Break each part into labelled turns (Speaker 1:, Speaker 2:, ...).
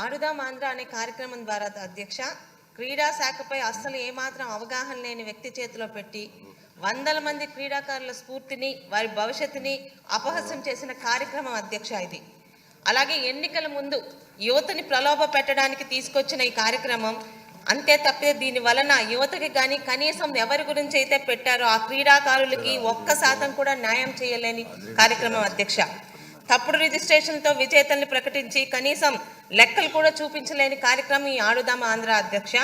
Speaker 1: ఆడుదాం ఆంధ్ర అనే కార్యక్రమం ద్వారా అధ్యక్ష క్రీడా శాఖపై అస్సలు ఏమాత్రం అవగాహన లేని వ్యక్తి చేతిలో పెట్టి వందల మంది క్రీడాకారుల స్ఫూర్తిని వారి భవిష్యత్తుని అపహాస్యం చేసిన కార్యక్రమం అధ్యక్ష ఇది. అలాగే ఎన్నికల ముందు యువతని ప్రలోభ పెట్టడానికి తీసుకొచ్చిన ఈ కార్యక్రమం అంతే తప్పే దీని వలన యువతకి కానీ కనీసం ఎవరి గురించి అయితే పెట్టారో ఆ క్రీడాకారులకి 1% కూడా న్యాయం చేయలేని కార్యక్రమం అధ్యక్ష. తప్పుడు రిజిస్ట్రేషన్తో విజేతల్ని ప్రకటించి కనీసం లెక్కలు కూడా చూపించలేని కార్యక్రమం ఈ ఆడుదాం ఆంధ్ర అధ్యక్ష.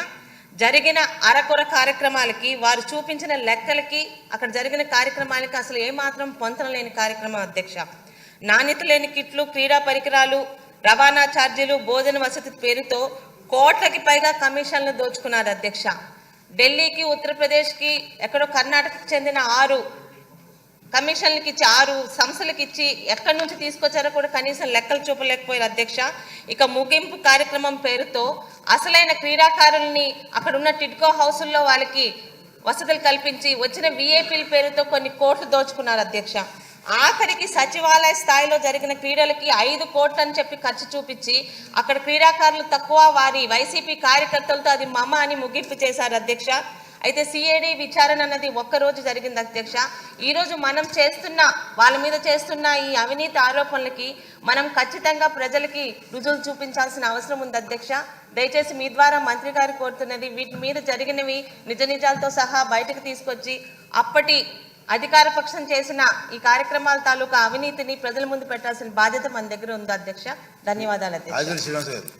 Speaker 1: జరిగిన అరకొర కార్యక్రమాలకి వారు చూపించిన లెక్కలకి అక్కడ జరిగిన కార్యక్రమాలకి అసలు ఏమాత్రం పొంతన లేని కార్యక్రమం అధ్యక్ష. నాణ్యత లేని కిట్లు, క్రీడా పరికరాలు, రవాణా ఛార్జీలు, భోజన వసతి పేరుతో కోట్లకి పైగా కమిషన్లు దోచుకున్నారు అధ్యక్ష. ఢిల్లీకి, ఉత్తరప్రదేశ్కి, ఎక్కడో కర్ణాటకకు చెందిన 6 కమిషన్లకి ఇచ్చి 6 సంస్థలకు ఇచ్చి ఎక్కడి నుంచి తీసుకొచ్చారో కూడా కనీసం లెక్కలు చూపలేకపోయారు అధ్యక్ష. ఇక ముగింపు కార్యక్రమం పేరుతో అసలైన క్రీడాకారుల్ని అక్కడ ఉన్న టిడ్కో హౌసుల్లో వాళ్ళకి వసతులు కల్పించి వచ్చిన విఐపీల పేరుతో కొన్ని కోట్లు దోచుకున్నారు అధ్యక్ష. ఆఖరికి సచివాలయ స్థాయిలో జరిగిన క్రీడలకి 5 కోట్లు అని చెప్పి ఖర్చు చూపించి అక్కడ క్రీడాకారులు తక్కువ, వారి వైసీపీ కార్యకర్తలతో అది మమ అని ముగింపు చేశారు అధ్యక్ష. అయితే సిఐడి విచారణ అన్నది ఒక్కరోజు జరిగింది అధ్యక్ష. ఈరోజు మనం వాళ్ళ మీద చేస్తున్న ఈ అవినీతి ఆరోపణలకి మనం ఖచ్చితంగా ప్రజలకి రుజువులు చూపించాల్సిన అవసరం ఉంది అధ్యక్ష. దయచేసి మీ ద్వారా మంత్రి గారు కోరుతున్నది వీటి మీద జరిగినవి నిజాలతో సహా బయటకు తీసుకొచ్చి అప్పటి అధికార పక్షం చేసిన ఈ కార్యక్రమాల తాలూకా అవినీతిని ప్రజల ముందు పెట్టాల్సిన బాధ్యత మన దగ్గర ఉంది అధ్యక్ష. ధన్యవాదాలు అధ్యక్ష.